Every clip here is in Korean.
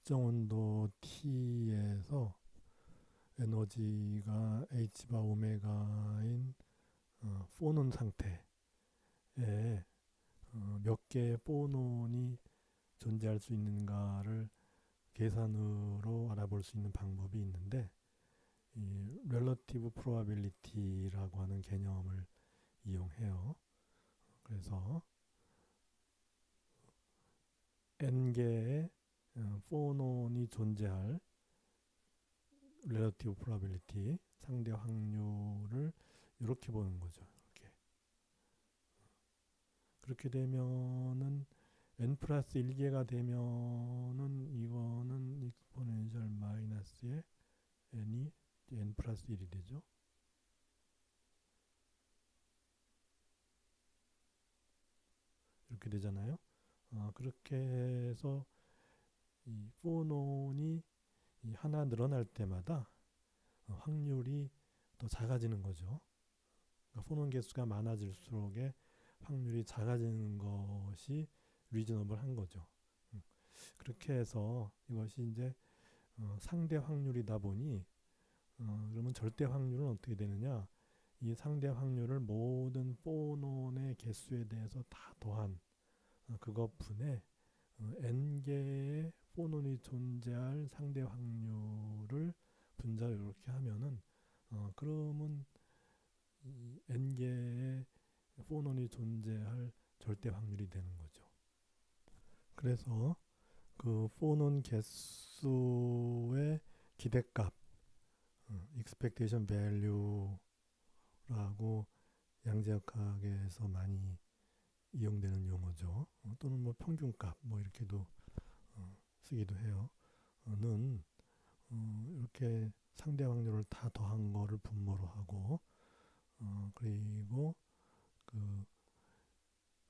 특정 온도 T에서 에너지가 H바 오메가인 포논 상태에 몇 개의 포논이 존재할 수 있는가를 계산으로 알아볼 수 있는 방법이 있는데, 이 relative probability라고 하는 개념을 이용해요. 그래서 n개의 포논이 존재할 relative probability, 상대 확률을 이렇게 보는 거죠. 이렇게. 그렇게 되면은 n 플러스 1개가 되면은 이거는 익스포넨셜 마이너스의 n이 n 플러스 1이 되죠. 이렇게 되잖아요. 그렇게 해서 이 포논이 하나 늘어날 때마다 확률이 더 작아지는 거죠. 그러니까 포논 개수가 많아질수록의 확률이 작아지는 것이 리저너블한 거죠. 그렇게 해서 이것이 이제 상대 확률이다 보니 그러면 절대 확률은 어떻게 되느냐? 이 상대 확률을 모든 포논의 개수에 대해서 다 더한 그것 분의 n개의 포논이 존재할 상대 확률을 분자를 이렇게 하면은 그러면 이 n개의 포논이 존재할 절대 확률이 되는 거죠. 그래서 그 포논 개수의 기대값, expectation value라고 양자역학에서 많이 이용되는 용어죠. 또는 뭐 평균값 뭐 이렇게도 쓰기도 해요. 는 이렇게 상대 확률을 다 더한 거를 분모로 하고 그리고 그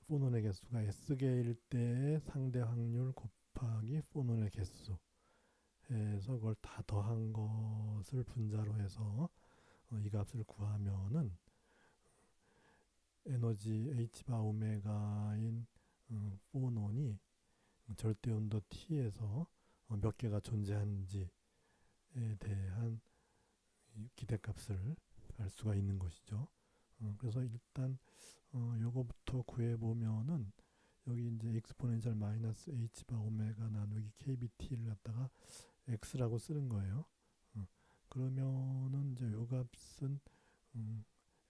포논의 개수가 S개일 때의 상대 확률 곱하기 포논의 개수 해서 그걸 다 더한 것을 분자로 해서 이 값을 구하면은 에너지 H바 오메가인 포논이 절대 온도 T에서 몇 개가 존재하는지에 대한 기대값을 알 수가 있는 것이죠. 그래서 일단 요거부터 구해보면은 여기 이제 익스포넨셜 마이너스 h바 오메가 나누기 kbt를 갖다가 x라고 쓰는 거예요. 그러면은 이제 요 값은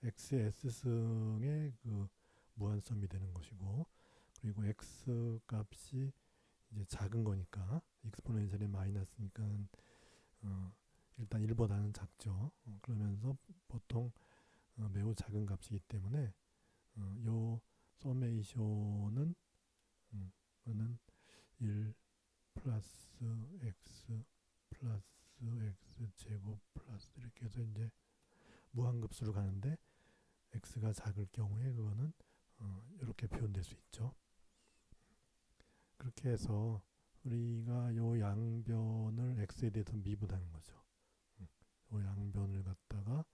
x의 s승의 그 무한섬이 되는 것이고, 그리고 x 값이 이제 작은 거니까 익스포넨셜이 마이너스니까 일단 1보다는 작죠. 그러면서 보통 매우 작은 값이기 때문에 요 서메이션은 는1 플러스 x 플러스 x 제곱 플러스 이렇게 해서 이제 무한급수로 가는데 x가 작을 경우에 그거는 이렇게 표현될 수 있죠. 그렇게 해서 우리가 요 양변을 x에 대해서 미분하는 거죠. 요 양변을 갖다가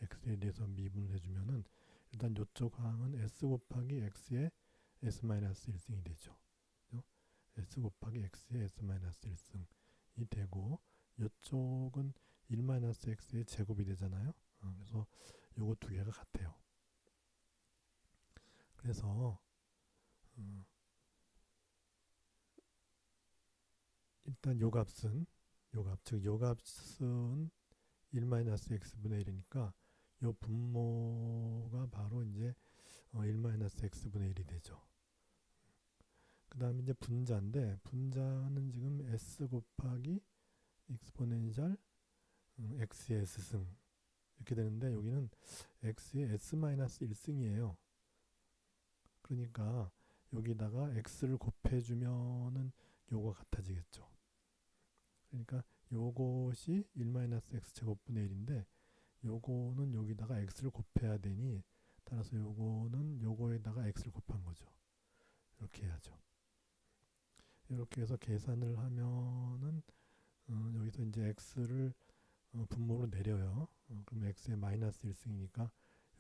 x에 대해서 미분을 해주면은 일단 요쪽 항은 s 곱하기 x의 s-1승이 되죠. s 곱하기 x의 s-1승이 되고 이쪽은 1-x의 제곱이 되잖아요. 그래서 요거 두 개가 같아요. 그래서 일단 요 값은 요 값은 1-x분의 1이니까 요 분모가 바로 이제 1-x분의 1이 되죠. 그 다음에 이제 분자인데 분자는 지금 s 곱하기 익스포넨셜 x의 s승 이렇게 되는데 여기는 x의 s-1승이에요. 그러니까 여기다가 x를 곱해주면은 요거 같아지겠죠. 그러니까 요것이 1-x 제곱분의 1인데 요거는 여기다가 x를 곱해야 되니 따라서 요거는 요거에다가 x를 곱한 거죠. 이렇게 해야죠. 이렇게 해서 계산을 하면은 여기서 이제 x를 분모로 내려요. 그럼 x의 마이너스 1승이니까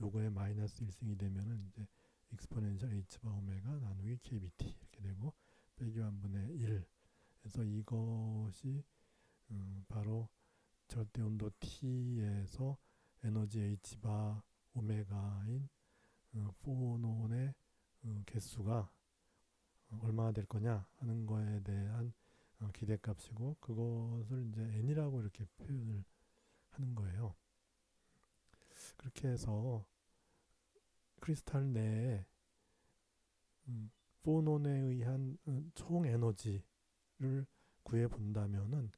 요거의 마이너스 1승이 되면은 이제 익스포넨셜 h바 오메가 나누기 kbt 이렇게 되고 빼기 1분의 1 해서 그래서 이것이 바로 절대 온도 T에서 에너지 H바 오메가인 포논의 개수가 얼마나 될 거냐 하는 거에 대한 기대값이고, 그것을 이제 n이라고 이렇게 표현을 하는 거예요. 그렇게 해서 크리스탈 내에 포논에 의한 총 에너지를 구해 본다면은,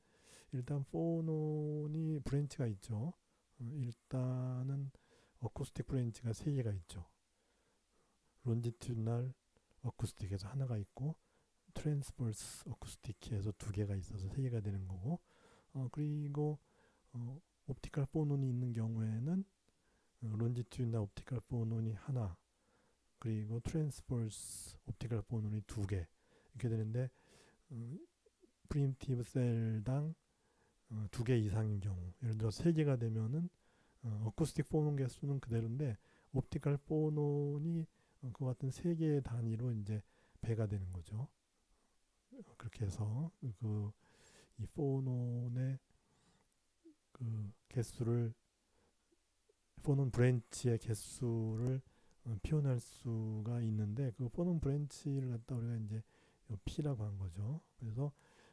일단 포논이 브랜치가 있죠. 일단은 어쿠스틱 브랜치가 3개가 있죠. 론지튜드널 어쿠스틱에서 하나가 있고, 트랜스버스 어쿠스틱에서 2개가 있어서 3개가 되는 거고, 그리고 옵티컬 포논이 있는 경우에는 론지튜드널 옵티컬 포논이 하나, 그리고 트랜스버스 옵티컬 포논이 2개 이렇게 되는데, 프리미티브 셀당 2개 이상인 경우, 예를 들어 3개가 되면은 어쿠스틱 포논 개수는 그대로인데 옵티컬 포논이 그 같은 3개의 단위로 이제 배가 되는 거죠. 그렇게 해서 이 포논의 개수를, 포논 브랜치의 개수를 표현할 수가 있는데, 그 포논 브랜치를 갖다 우리가 이제 P라고 한 거죠. 그래서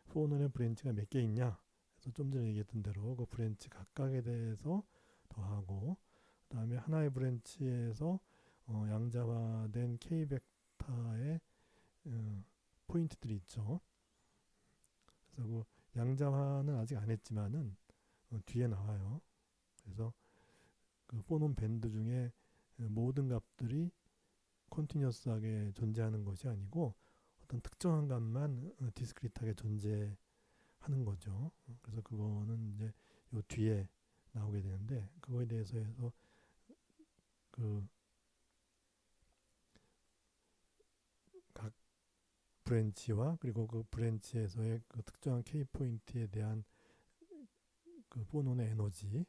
포논의 브랜치가 몇 개 있냐? 그래서 좀 전에 얘기했던 대로 그 브랜치 각각에 대해서 더하고, 그다음에 하나의 브랜치에서 양자화된 K 벡터의 포인트들이 있죠. 그래서 그 양자화는 아직 안 했지만은 뒤에 나와요. 그래서 그 포논 밴드 중에 모든 값들이 컨티뉴어스하게 존재하는 것이 아니고 어떤 특정한 값만 디스크리트하게 존재하는 거죠. 그래서 그거는 이제 요 뒤에 나오게 되는데, 그거에 대해서 해서 각 브랜치와 그리고 그 브랜치에서의 그 특정한 K 포인트에 대한 그 포논의 에너지를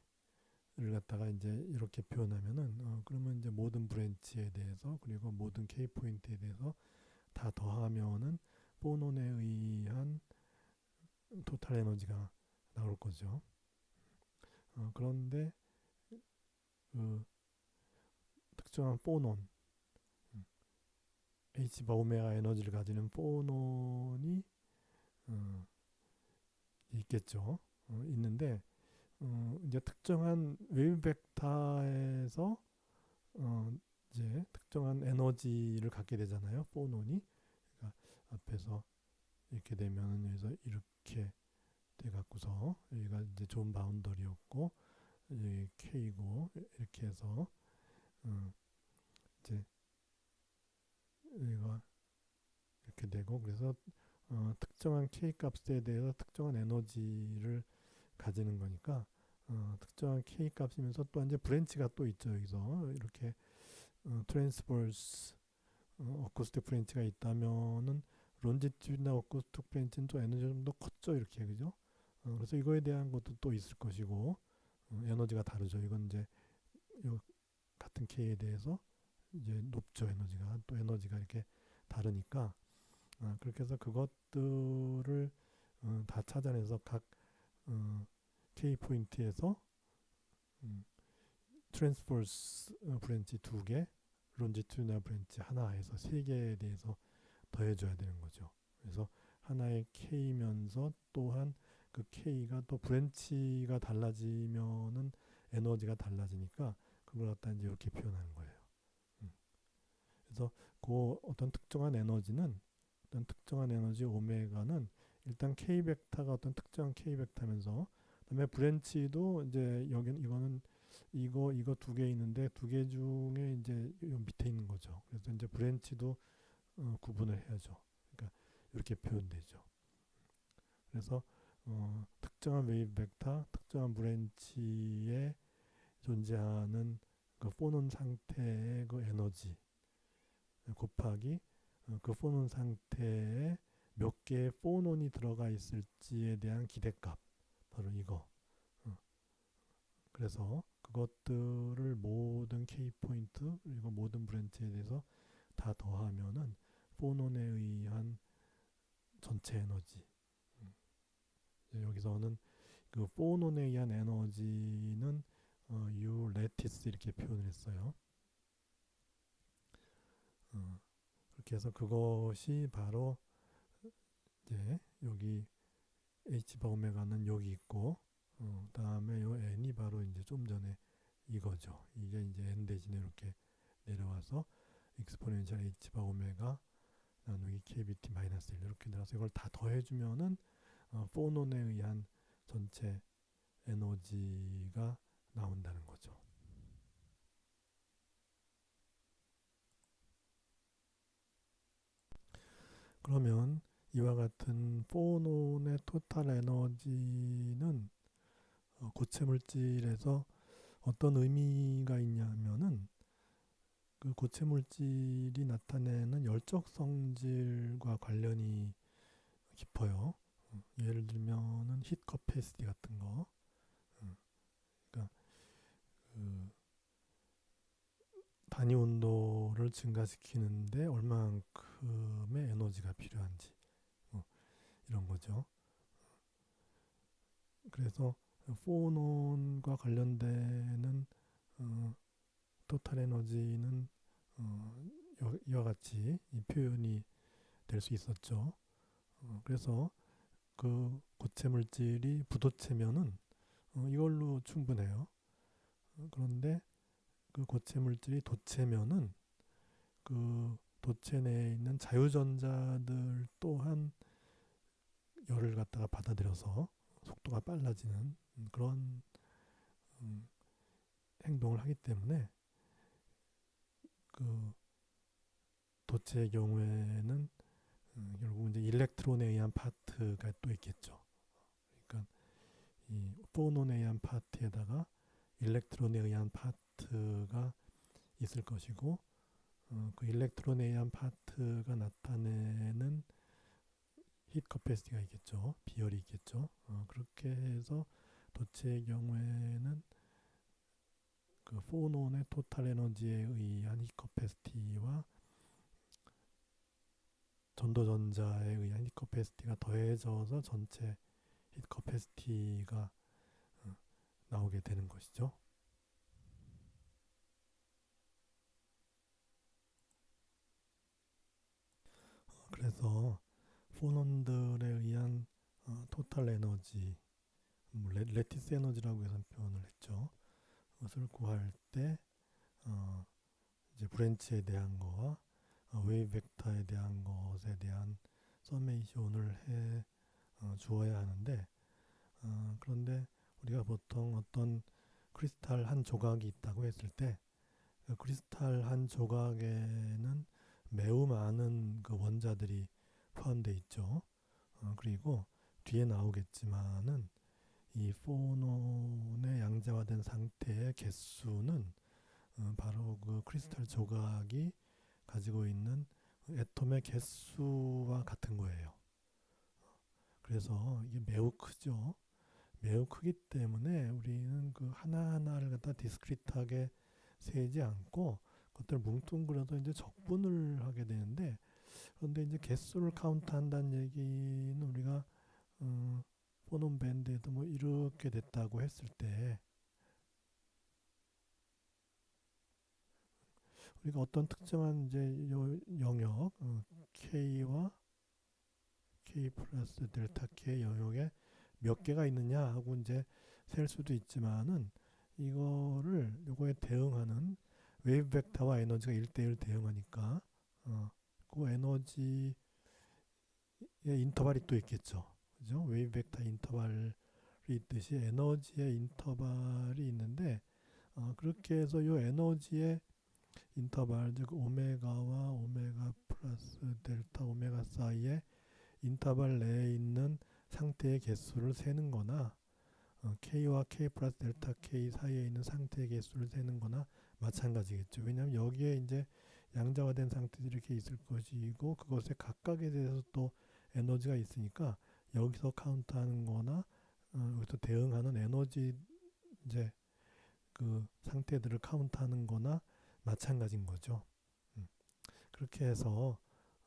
갖다가 이제 이렇게 표현하면은, 그러면 이제 모든 브랜치에 대해서 그리고 모든 K 포인트에 대해서 다 더하면은 포논에 의한 토탈 에너지가 나올 거죠. 그런데 그 특정한 포논 H바 오메가 에너지를 가지는 포논이 있겠죠. 있는데 이제 특정한 웨이브 벡터에서 이제 특정한 에너지를 갖게 되잖아요. 포논이. 그러니까 앞에서 이렇게 되면은 여기서 이렇게 돼 갖고서 여기가 이제 존 바운더리였고, 여기 K고, 이렇게 해서 이제 여기가 이렇게 되고, 그래서 특정한 K 값에 대해서 특정한 에너지를 가지는 거니까, 특정한 K 값이면서 또 이제 브랜치가 또 있죠. 여기서 이렇게 트랜스버스 어쿠스틱 브랜치가 있다면은 론지튜드나 어쿠스틱 브랜치는 또 에너지가 좀 더 컸죠. 이렇게, 그죠? 그래서 이거에 대한 것도 또 있을 것이고, 에너지가 다르죠. 이건 이제 요 같은 K에 대해서 이제 높죠. 에너지가 또 에너지가 이렇게 다르니까, 그렇게 해서 그것들을 다 찾아내서 각 K 포인트에서 트랜스버스 브랜치 2개, 론지튜드널 브랜치 하나 해서 3개에 대해서 더해줘야 되는 거죠. 그래서 하나의 K면서 또한 그 K가 또 브랜치가 달라지면은 에너지가 달라지니까 그걸 갖다 이제 이렇게 표현하는 거예요. 그래서 그 어떤 특정한 에너지는, 어떤 특정한 에너지 오메가는 일단 K 벡터가 어떤 특정한 K 벡터면서, 그다음에 브랜치도 이제 여기는 이거는 이거 2개 있는데 2개 중에 이제 요 밑에 있는 거죠. 그래서 이제 브랜치도 구분을 해야죠. 그러니까 이렇게 표현되죠. 그래서 특정한 웨이브 벡터, 특정한 브랜치에 존재하는 그 포논 상태의 그 에너지 곱하기 그 포논 상태에 몇 개의 포논이 들어가 있을지에 대한 기대값, 바로 이거. 그래서 그것들을 모든 K 포인트 그리고 모든 브랜치에 대해서 다 더하면은 포논에 의한 전체 에너지, 여기서는 그 포논에 의한 에너지는 U 레티스 이렇게 표현을 했어요. 그렇게 해서 그것이 바로 이제 여기 H바 오메가는 여기 있고, 다음에 요 N이 바로 이제 좀 전에 이거죠. 이게 이제 N 대신에 이렇게 내려와서 익스포넨셜 H바 오메가 나누기 KBT 마이너스 1 이렇게 내려서 이걸 다 더해주면은 포논에 의한 전체 에너지가 나온다는 거죠. 그러면 이와 같은 포논의 토탈 에너지는 고체 물질에서 어떤 의미가 있냐면은 그 고체 물질이 나타내는 열적 성질과 관련이 깊어요. 예를 들면은 히트 커패시티 같은 거. 그러니까 그 단위 온도를 증가시키는데 얼마만큼의 에너지가 필요한지 이런 거죠. 그래서 포논과 관련되는 토탈 에너지는 이와 같이 이 표현이 될 수 있었죠. 그래서 그 고체 물질이 부도체면은 이걸로 충분해요. 그런데 그 고체 물질이 도체면은 그 도체 내에 있는 자유전자들 또한 열을 갖다가 받아들여서 속도가 빨라지는 그런 행동을 하기 때문에 그 도체의 경우에는 결국 이제 일렉트론에 의한 파트가 또 있겠죠. 그러니까 이 포논에 의한 파트에다가 일렉트론에 의한 파트가 있을 것이고 그 일렉트론에 의한 파트가 나타내는 히트 커패시티가 있겠죠. 비열이 있겠죠. 그렇게 해서 도체의 경우에는 그 포논의 토탈 에너지에 의한 히트 커패시티와 전도전자에 의한 히트 커패시티가 더해져서 전체 히트 커패시티가 나오게 되는 것이죠. 그래서 포논들에 의한 토탈 에너지, 레티스 에너지라고 해서 표현을 했죠. 그것을 구할 때 이제 브랜치에 대한 거와 웨이브 벡터에 대한 것에 대한 서메이션을 해 주어야 하는데 그런데 우리가 보통 어떤 크리스탈 한 조각이 있다고 했을 때 그 크리스탈 한 조각에는 매우 많은 그 원자들이 포함되어 있죠. 그리고 뒤에 나오겠지만은 이 포논의 양자화된 상태의 개수는 바로 그 크리스탈 조각이 가지고 있는 애톰의 개수와 같은 거예요. 그래서 이게 매우 크죠. 매우 크기 때문에 우리는 그 하나하나를 갖다 디스크리트하게 세지 않고 그것들 뭉뚱그려서 이제 적분을 하게 되는데 그런데 이제 개수를 카운트한다는 얘기는 우리가 포논 밴드에도 뭐 이렇게 됐다고 했을 때 우리가 어떤 특정한 이제 영역 K와 K 플러스 델타 K 영역에 몇 개가 있느냐 하고 이제 셀 수도 있지만은 이거를 요거에 대응하는 웨이브 벡터와 에너지가 1대1 대응하니까 그 에너지의 인터벌이 또 있겠죠. 그죠? 웨이브 벡터 인터벌이 있듯이 에너지의 인터벌이 있는데 그렇게 해서 요 에너지의 인터벌 즉 오메가와 오메가 플러스 델타 오메가 사이에 인터벌 내에 있는 상태의 개수를 세는 거나 K와 K 플러스 델타 K 사이에 있는 상태의 개수를 세는 거나 마찬가지겠죠. 왜냐하면 여기에 이제 양자화된 상태들이 이렇게 있을 것이고 그것에 각각에 대해서 또 에너지가 있으니까 여기서 카운트하는 거나 여기서 대응하는 에너지 이제 그 상태들을 카운트하는 거나 마찬가지인 거죠. 그렇게 해서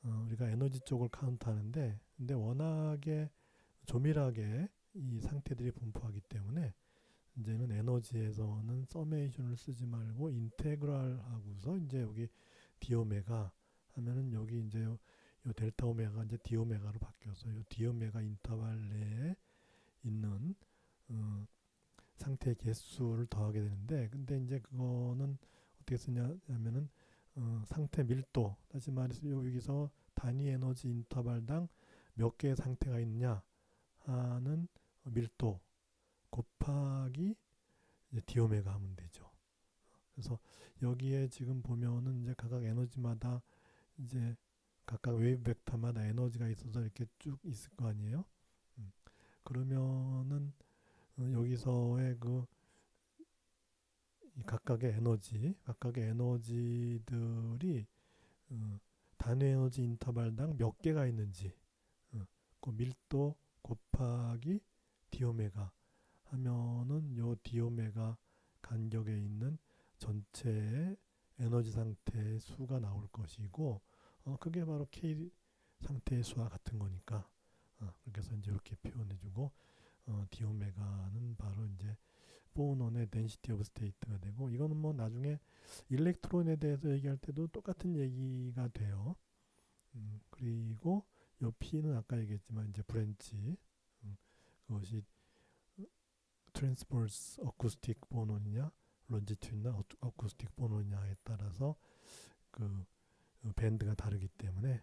우리가 에너지 쪽을 카운트하는데 근데 워낙에 조밀하게 이 상태들이 분포하기 때문에 이제는 에너지에서는 서메이션을 쓰지 말고 인테그랄 하고서 이제 여기 디오메가 하면은 여기 이제 요 델타 오메가가 이제 디오메가로 바뀌어서 요 디오메가 인터벌 내에 있는 상태 개수를 더하게 되는데, 근데 이제 그거는 어떻게 쓰냐면은 상태 밀도, 다시 말해서 여기서 단위 에너지 인터벌당 몇 개의 상태가 있느냐 하는 밀도 곱하기 이제 디오메가 하면 되죠. 그래서 여기에 지금 보면은 이제 각각 에너지마다 이제 각각 웨이브 벡터마다 에너지가 있어서 이렇게 쭉 있을 거 아니에요. 그러면은 여기서의 이 각각의 에너지들이 단위 에너지 인터벌당 몇 개가 있는지 그 밀도 곱하기 디오메가 하면은 요 디오메가 간격에 있는 전체의 에너지 상태의 수가 나올 것이고, 그게 바로 K 상태의 수와 같은 거니까, 그래서 이제 이렇게 표현해주고, 디오메가는 바로 이제 보논의 density of state가 되고, 이거는 뭐 나중에 일렉트론에 대해서 얘기할 때도 똑같은 얘기가 돼요. 그리고 요 P는 아까 얘기했지만 이제 브랜치, 그것이 트랜스버스 어쿠스틱 보논이냐 론지튜드나 어쿠스틱 보논이냐에 따라서 그 밴드가 다르기 때문에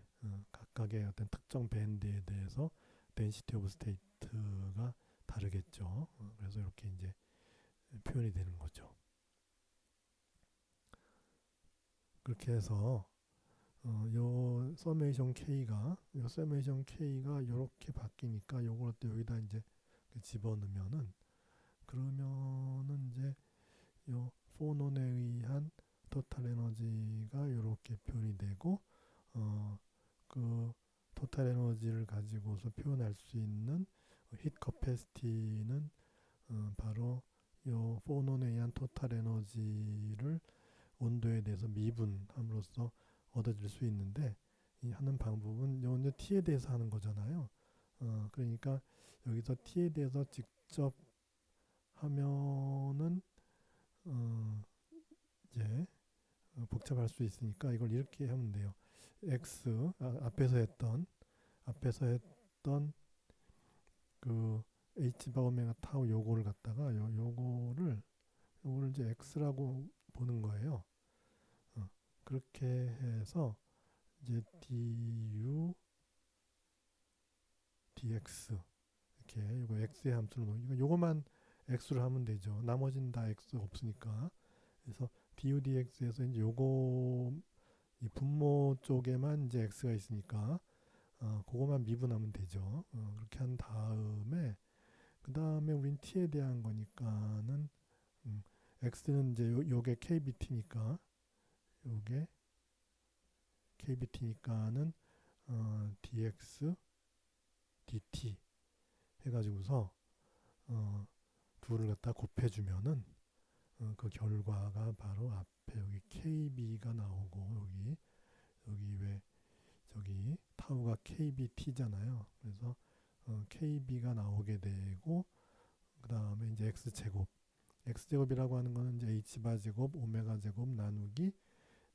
각각의 어떤 특정 밴드에 대해서 density of state가 다르겠죠. 그래서 이렇게 이제 표현이 되는 거죠. 그렇게 해서 요 서메이션 K가 이렇게 바뀌니까 요걸 또 여기다 이제 집어넣으면은, 그러면은 이제 요 포논에 의한 토탈 에너지가 이렇게 표현이 되고, 그 토탈 에너지를 가지고서 표현할 수 있는 히트 커패시티는 바로 요 포논에 의한 토탈 에너지를 온도에 대해서 미분함으로써 얻어질 수 있는데, 이 하는 방법은 요 T에 대해서 하는 거잖아요. 그러니까 여기서 T에 대해서 직접 하면은 이제 복잡할 수 있으니까 이걸 이렇게 하면 돼요. X 앞에서 했던 그 H 바 오메가 타우 요거를 갖다가 요거를 이제 X라고 보는 거예요. 그렇게 해서 이제 du dx 이렇게 요거 x의 함수를 넣으니까 요거만 x로 하면 되죠. 나머지는 다 x 없으니까. 그래서 du dx에서 이제 요거 이 분모 쪽에만 이제 x가 있으니까 그거만 미분하면 되죠. 그렇게 한 다음에 그 다음에 우린 t에 대한 거니까는 x는 이제 요게 kbt니까 요게 kbt니까는 dx dt 해가지고서 둘을 갖다 곱해주면은 그 결과가 바로 앞에 여기 kb가 나오고, 여기 왜 저기 타우가 kbt잖아요. 그래서 kb가 나오게 되고, 그 다음에 이제 x제곱이라고 하는 거는 이제 h바 제곱 오메가 제곱 나누기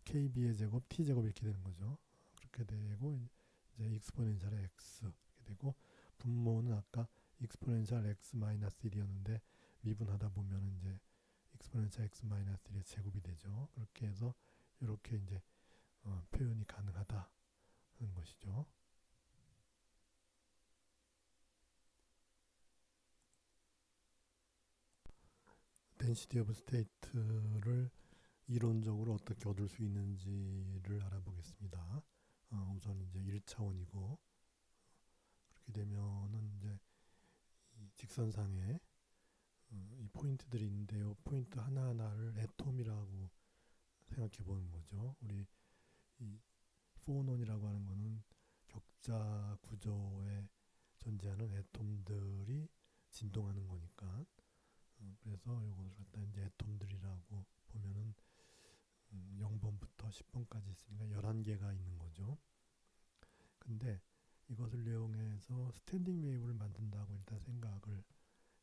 kb의 제곱 t제곱 이렇게 되는 거죠. 그렇게 되고 이제 익스포넨셜의 x 이렇게 되고, 분모는 아까 익스포넨셜 x 마이너스 1이었는데 미분하다 보면 이제 익스포넨셜 x 마이너스 1의 제곱이 되죠. 그렇게 해서 이렇게 이제 표현이 가능하다 하는 것이죠. density of state를 이론적으로 어떻게 얻을 수 있는지를 알아보겠습니다. 우선 이제 1차원이고, 그렇게 되면은 이제 이 직선상에 이 포인트들이 있는데요. 포인트 하나하나를 애톰이라고 생각해 보는 거죠. 우리 이 포논이라고 하는 거는 격자 구조에 존재하는 애톰들이 진동하는 거니까, 그래서 이것을 갖다 이제 애톰들이라고 보면은 0번부터 10번까지 있으니까 11개가 있는 거죠. 근데 이것을 이용해서 스탠딩 웨이브를 만든다고 일단 생각을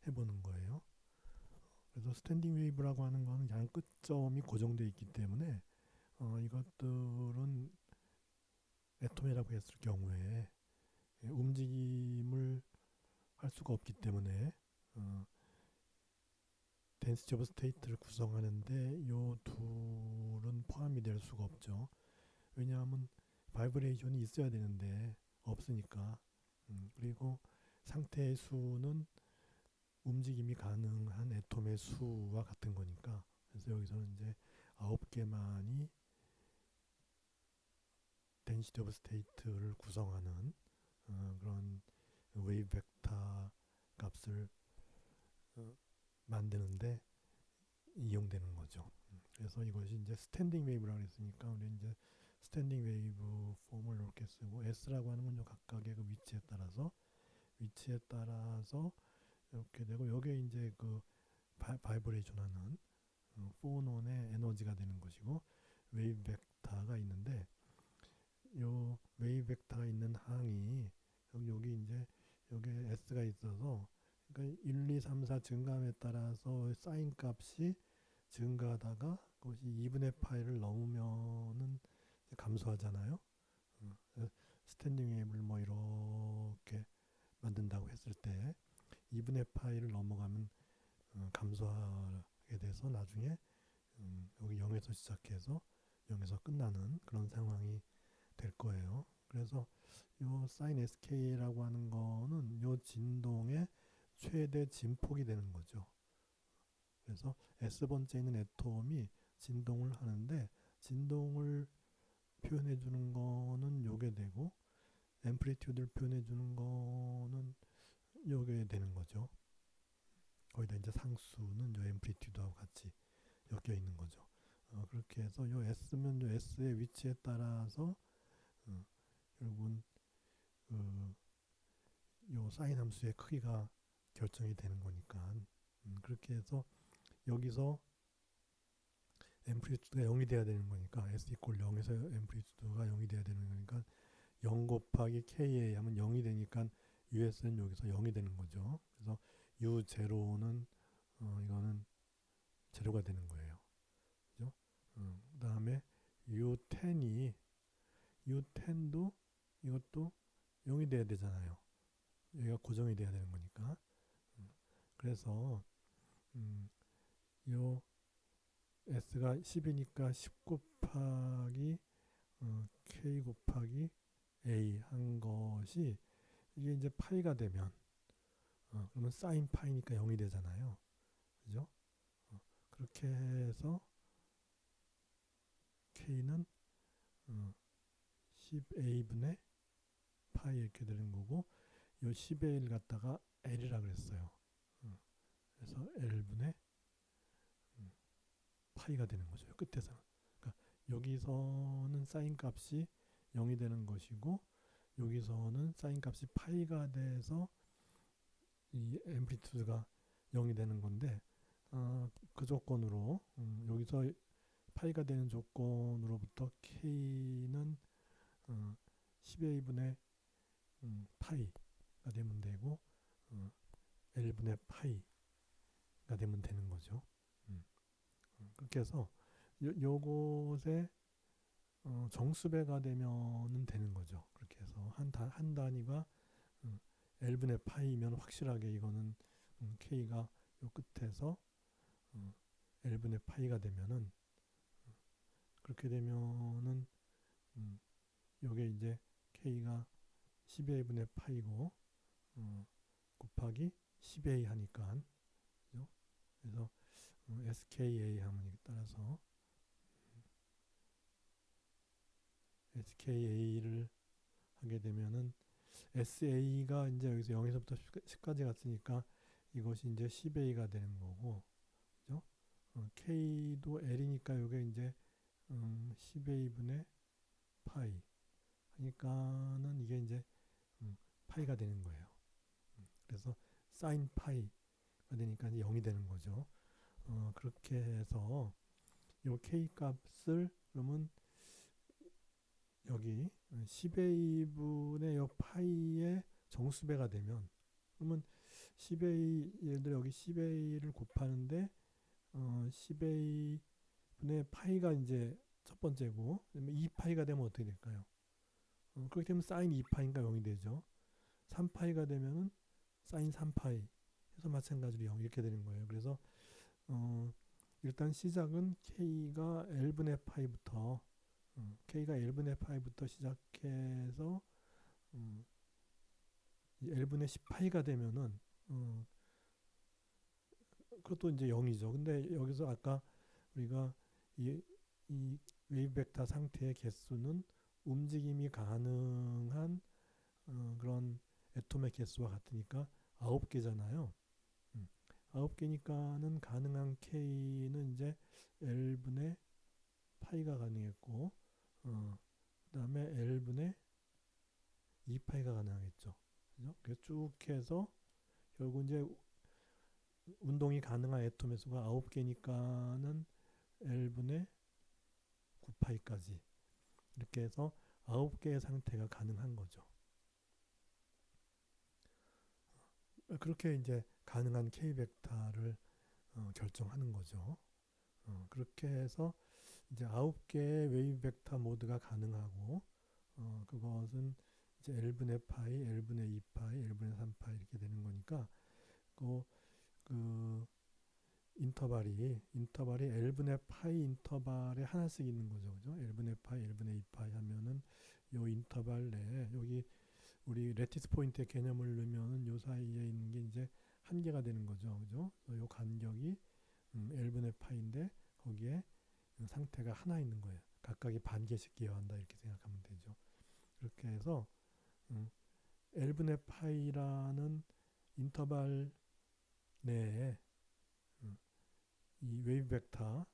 해보는 거예요. 그래서 스탠딩 웨이브라고 하는 거는 양 끝점이 고정되어 있기 때문에 이것들은 애톰이라고 했을 경우에 움직임을 할 수가 없기 때문에 덴시티 오브 스테이트를 구성하는데 요 둘은 포함이 될 수가 없죠. 왜냐하면 바이브레이션이 있어야 되는데 없으니까. 그리고 상태의 수는 움직임이 가능한 애톰의 수와 같은 거니까. 그래서 여기서는 이제 9개만이 덴시티 오브 스테이트를 구성하는 그런 웨이브 벡터 값을 만드는데 이용되는 거죠. 그래서 이것이 이제 스탠딩 웨이브라고 했으니까 우리 이제 스탠딩 웨이브 폼을 이렇게 쓰고 S라고 하는 건 각각의 그 위치에 따라서 이렇게 되고 여기에 이제 그 바이브레이션 하는 포논의 에너지가 되는 것이고 웨이브 벡터가 있는데 요 웨이브 벡터가 있는 항이 여기 이제 여기에 S가 있어서 그러니까 1, 2, 3, 4 증가함에 따라서 사인 값이 증가하다가 그것이 2분의 파이를 넘으면은 감소하잖아요. 스탠딩 웨이브를 뭐 이렇게 만든다고 했을 때 2분의 파이를 넘어가면 감소하게 돼서 나중에 여기 0에서 시작해서 0에서 끝나는 그런 상황이 될 거예요. 그래서 요 사인 SK라고 하는 거는 요 진동의 최대 진폭이 되는 거죠. 그래서 S번째 있는 애톰이 진동을 하는데 진동을 표현해 주는 거는 요게 되고 앰플리튜드를 표현해 주는 거는 요게 되는 거죠. 거기다 이제 상수는 요 앰플리튜드하고 같이 엮여 있는 거죠. 그렇게 해서 요 S면 요 S의 위치에 따라서 결국은 요 사인 함수의 크기가 결정이 되는 거니까 그렇게 해서 여기서 앰플리튜드가 0이 돼야 되는 거니까 S 이퀄 0에서 앰플리튜드가 0이 돼야 되는 거니까 0 곱하기 KA 하면 0이 되니까 US는 여기서 0이 되는 거죠. 그래서 U0는 이거는 제로가 되는 거예요. 그죠? 그 다음에 U10도 이것도 0이 돼야 되잖아요. 여기가 고정이 돼야 되는 거니까. 그래서 요 S가 10이니까 10 곱하기 K 곱하기 A 한 것이 이게 이제 파이가 되면 그러면 사인 파이니까 0이 되잖아요. 그죠? 그렇게 해서 K는 10A분의 파이 이렇게 되는 거고 요 10A를 갖다가 L이라 그랬어요. 그래서 L분의 파이가 되는 거죠. 끝에서는. 그러니까 여기서는 사인 값이 0이 되는 것이고 여기서는 사인 값이 파이가 돼서 이 앰플리튜드가 0이 되는 건데 그 조건으로 여기서 파이가 되는 조건으로부터 K는 10A분의 파이가 되면 되고 L분의 파이가 되면 되는 거죠. 그렇게 해서 요것에 정수배가 되면은 되는 거죠. 그렇게 해서 한 단위가 L분의 파이면 확실하게 이거는 K가 요 끝에서 L분의 파이가 되면은 그렇게 되면은 요게 이제 K가 12A분의 파이고 곱하기 10A 하니까 그죠? 그래서 SKA 하면 따라서 SKA를 하게 되면은 SA가 이제 여기서 0에서부터 10까지 갔으니까 이것이 이제 10A가 되는 거고, 그죠? K도 L이니까 이게 이제 10A분의 파이 하니까는 이게 이제 파이가 되는 거예요. 그래서 사인 파이가 되니까 이제 0이 되는 거죠. 그렇게 해서 요 K 값을 그러면 여기 10의 2분의 요 파이의 정수배가 되면, 그러면 10의 예를 들어 여기 10의 2를 곱하는데 10의 분의 파이가 이제 첫 번째고, 그러면 2파이가 되면 어떻게 될까요? 그렇게 되면 사인 2파이가 0이 되죠. 3파이가 되면은 사인 3파이 해서 마찬가지로 0 이렇게 되는 거예요. 그래서 일단 시작은 k가 l분의 파이부터 k가 l분의 파이부터 시작해서 l분의 10파이가 되면은 그것도 이제 0이죠. 근데 여기서 아까 우리가 이 웨이브 벡터 상태의 개수는 움직임이 가능한 그런 애톰의 개수와 같으니까 9개잖아요. 9개니까는 가능한 K는 이제 L분의 파이가 가능했고, 그 다음에 L분의 2파이가 가능하겠죠. 그죠? 그래서 쭉 해서 결국 이제 운동이 가능한 애톰의 수가 9개니까는 L분의 9파이까지 이렇게 해서 9개의 상태가 가능한 거죠. 그렇게 이제 가능한 K 벡터를 결정하는 거죠. 그렇게 해서 이제 9개의 웨이브 벡터 모드가 가능하고 그것은 이제 L분의 파이, L분의 2파이, L분의 3파이 이렇게 되는 거니까 그 인터벌이 L분의 파이 인터벌에 하나씩 있는 거죠. 그죠? L분의 파이, L분의 2파이 하면은 요 인터벌 내에 여기 우리 레티스 포인트의 개념을 넣으면은 요 사이에 있는 게 이제 한 개가 되는 거죠. 그죠? 요 간격이 L분의 파인데 거기에 상태가 하나 있는 거예요. 각각이 반 개씩 기여한다 이렇게 생각하면 되죠. 그렇게 해서 L분의 파이라는 인터벌 내에 이 웨이브 벡터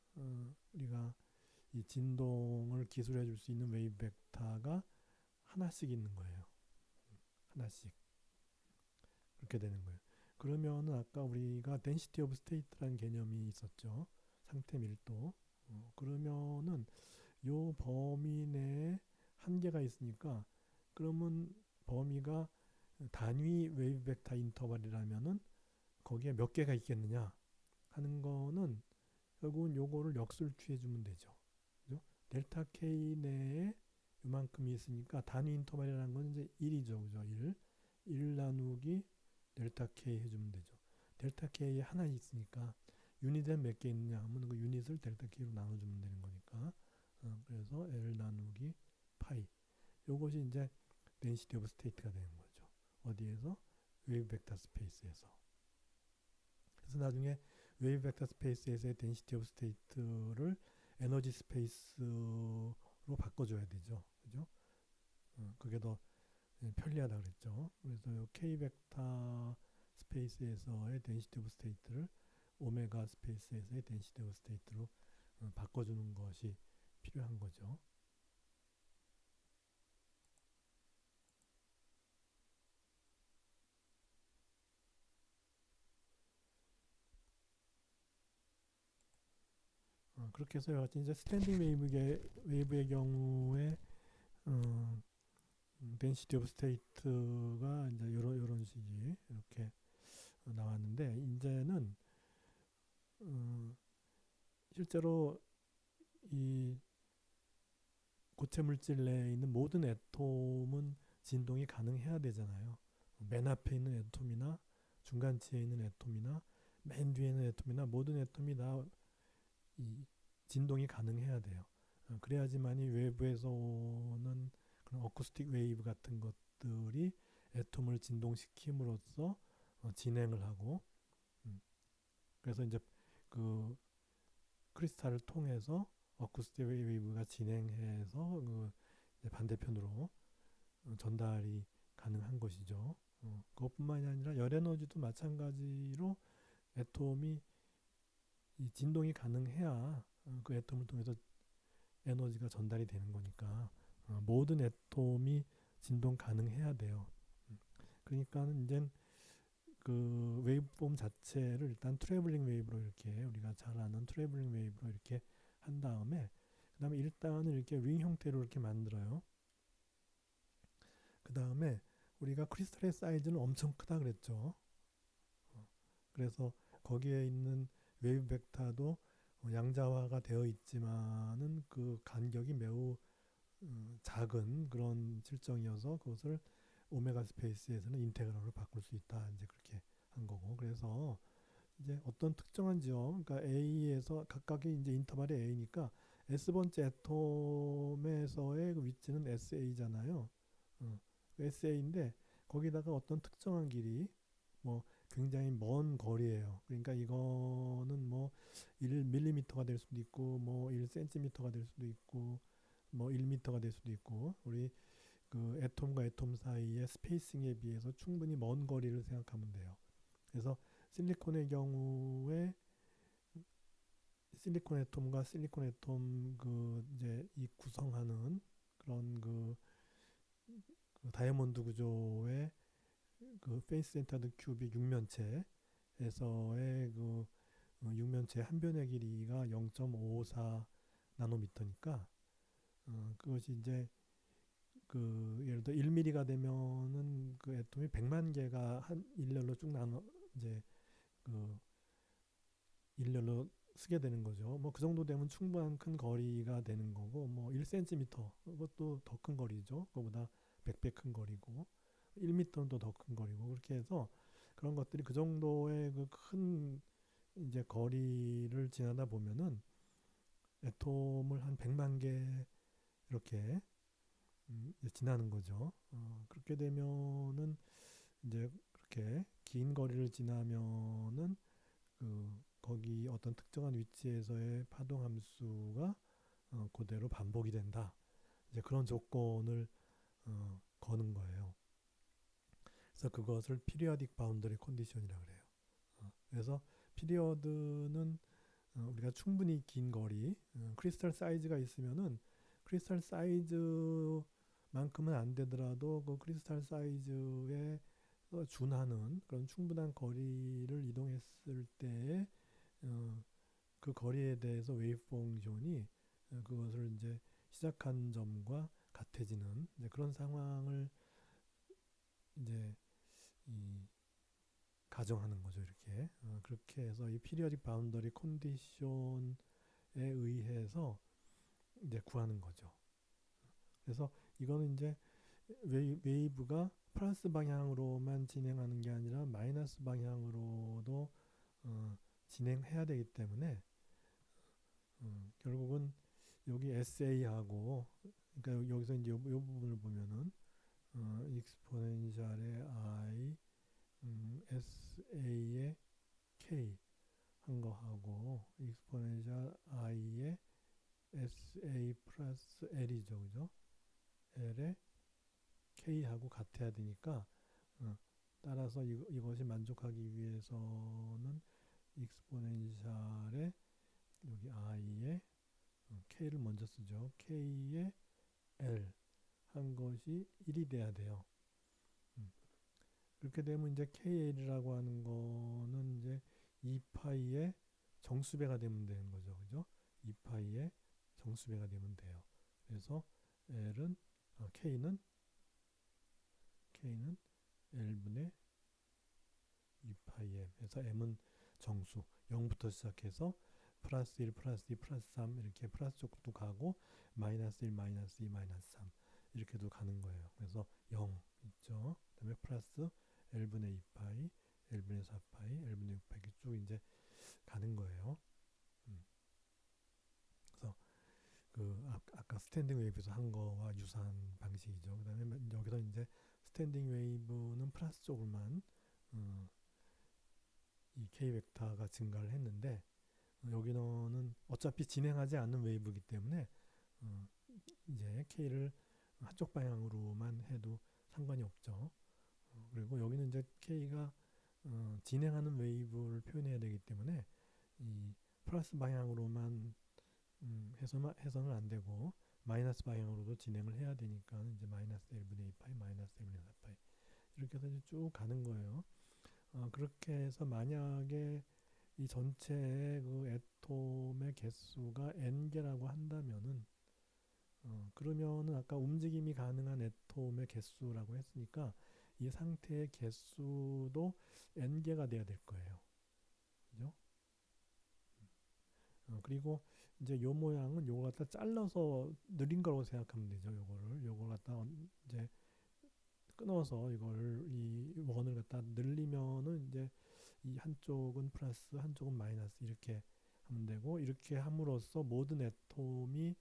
우리가 이 진동을 기술해 줄 수 있는 웨이브 벡터가 하나씩 있는 거예요. 하나씩 그렇게 되는 거예요. 그러면은 아까 우리가 density of state라는 개념이 있었죠. 상태 밀도. 그러면은 요 범위 내에 한계가 있으니까 그러면 범위가 단위 웨이브 벡터 인터벌이라면은 거기에 몇 개가 있겠느냐 하는 거는 결국은 요거를 역수를 취해 주면 되죠. 그죠? 델타 K 내에 요만큼이 있으니까 단위 인터벌이라는 건 이제 1이죠. 그죠? 1 나누기 델타 K 해주면 되죠. 델타 K 하나 있으니까 유닛은 몇 개 있느냐 하면 그 유닛을 델타 K로 나눠주면 되는 거니까 그래서 L 나누기 파이 요것이 이제 density of state가 되는 거죠. 어디에서? 웨이브 벡터 스페이스에서. 그래서 나중에 웨이브 벡터 스페이스에서의 density of state를 에너지 스페이스로 바꿔줘야 되죠. 그죠? 그게 더 편리하다 그랬죠. 그래서 요 K 벡터 스페이스에서의 density of state를 오메가 스페이스에서의 density of state로 바꿔주는 것이 필요한 거죠. 그렇게 해서 이제 스탠딩 웨이브의 경우에 density of state가 이제 이런 식이 이렇게 나왔는데 이제는 실제로 이 고체 물질 내에 있는 모든 애톰은 진동이 가능해야 되잖아요. 맨 앞에 있는 애톰이나 중간치에 있는 애톰이나 맨 뒤에 있는 애톰이나 모든 애톰이 다 이 진동이 가능해야 돼요. 그래야지만이 외부에서 오는 그런 어쿠스틱 웨이브 같은 것들이 애톰을 진동시킴으로써 진행을 하고 그래서 이제 그 크리스탈을 통해서 어쿠스틱 웨이브가 진행해서 그 반대편으로 전달이 가능한 것이죠. 그것뿐만이 아니라 열 에너지도 마찬가지로 애톰이 이 진동이 가능해야 그 애톰을 통해서 에너지가 전달이 되는 거니까 모든 애톰이 진동 가능해야 돼요. 그러니까는 이제 그 웨이브폼 자체를 일단 트래블링 웨이브로 이렇게 우리가 잘 아는 트래블링 웨이브로 이렇게 한 다음에 그다음에 일단은 이렇게 링 형태로 이렇게 만들어요. 그 다음에 우리가 크리스탈의 사이즈는 엄청 크다 그랬죠. 그래서 거기에 있는 웨이브 벡터도 양자화가 되어 있지만은 그 간격이 매우 작은 그런 실정이어서 그것을 오메가 스페이스에서는 인테그럴로 바꿀 수 있다. 이제 그렇게 한 거고. 그래서 이제 어떤 특정한 지점, 그러니까 A에서 각각의 이제 인터벌이 A니까 S번째 애톰에서의 그 위치는 SA잖아요. SA인데 거기다가 어떤 특정한 길이 뭐 굉장히 먼 거리예요. 그러니까 이거는 뭐 1mm가 될 수도 있고 뭐 1cm가 될 수도 있고 뭐 1m가 될 수도 있고 우리 그 애톰과 애톰 사이의 스페이싱에 비해서 충분히 먼 거리를 생각하면 돼요. 그래서 실리콘의 경우에 실리콘 애톰과 실리콘 애톰 그 이제 이 구성하는 그런 그 다이아몬드 구조의 그 페이스 센터드 큐빅 육면체에서의 그 육면체 한 변의 길이가 0.54 나노미터니까 그것이 이제 그 예를 들어 1mm가 되면은 그 애톰이 100만 개가 한 일렬로 쭉 나눠 이제 그 일렬로 쓰게 되는 거죠. 뭐 그 정도 되면 충분한 큰 거리가 되는 거고 뭐 1cm 그것도 더 큰 거리죠. 그거보다 100배 큰 거리고 1m는 또 더 큰 거리고 그렇게 해서 그런 것들이 그 정도의 그 큰 이제 거리를 지나다 보면은 애톰을 한 100만 개 이렇게 지나는 거죠. 그렇게 되면은 이제 그렇게 긴 거리를 지나면은 그 거기 어떤 특정한 위치에서의 파동 함수가 그대로 반복이 된다. 이제 그런 조건을 거는 거예요. 그래서 그것을 피리어딕 바운더리 컨디션이라고 그래요. 그래서 피리어드는 우리가 충분히 긴 거리, 크리스탈 사이즈가 있으면은 크리스탈 사이즈만큼은 안 되더라도 그 크리스탈 사이즈에 준하는 그런 충분한 거리를 이동했을 때에 그 거리에 대해서 웨이브 펑션이 그것을 이제 시작한 점과 같아지는 이제 그런 상황을 이제 이 가정하는 거죠. 이렇게 그렇게 해서 이 피리어딕 바운더리 컨디션에 의해서 이제 구하는 거죠. 그래서 이거는 이제 웨이브가 플러스 방향으로만 진행하는 게 아니라 마이너스 방향으로도 진행해야 되기 때문에 결국은 여기 SA하고 그러니까 여기서 이제 이 부분을 보면은 익스포넨셜의 I SA의 K 한 거하고 익스포넨셜 I의 SA 플러스 L이죠, 그죠? L의 K하고 같아야 되니까 따라서 이것이 만족하기 위해서는 익스포넨셜의 여기 I의 K를 먼저 쓰죠. K의 L 한 것이 1이 돼야 돼요. 그렇게 되면 이제 KL이라고 하는 거는 이제 2파이의 정수배가 되면 되는 거죠. 그죠? 2파이의 정수배가 되면 돼요. 그래서 L은 K는 L분의 2파이 M 해서 M은 정수 0부터 시작해서 플러스 1, 플러스 2, 플러스 3 이렇게 플러스 쪽도 가고 마이너스 1, 마이너스 2, 마이너스 3 이렇게도 가는 거예요. 그래서 0 있죠. 그 다음에 플러스 L분의 2파이, L분의 4파이, L분의 6파이 이렇게 쭉 이제 가는 거예요. 그래서 그 아까 스탠딩 웨이브에서 한 거와 유사한 방식이죠. 그 다음에 여기서 이제 스탠딩 웨이브는 플러스 쪽으로만 이 K 벡터가 증가를 했는데 여기는 어차피 진행하지 않는 웨이브이기 때문에 이제 K를 한쪽 방향으로만 해도 상관이 없죠. 그리고 여기는 이제 K가 진행하는 웨이브를 표현해야 되기 때문에 이 플러스 방향으로만 해서는 안 되고 마이너스 방향으로도 진행을 해야 되니까 이제 마이너스 1분의 2파이, 마이너스 1분의 4파이 이렇게 해서 이제 쭉 가는 거예요. 그렇게 해서 만약에 이 전체의 그 애톰의 개수가 n개라고 한다면은 그러면은 아까 움직임이 가능한 애톰의 개수라고 했으니까 이 상태의 개수도 n개가 돼야 될 거예요. 그죠? 그리고 이제 요 모양은 요거 갖다 잘라서 느린 거라고 생각하면 되죠. 요걸 갖다 이제 끊어서 이걸 이 원을 갖다 늘리면은 이제 이 한쪽은 플러스 한쪽은 마이너스 이렇게 하면 되고, 이렇게 함으로써 모든 애톰이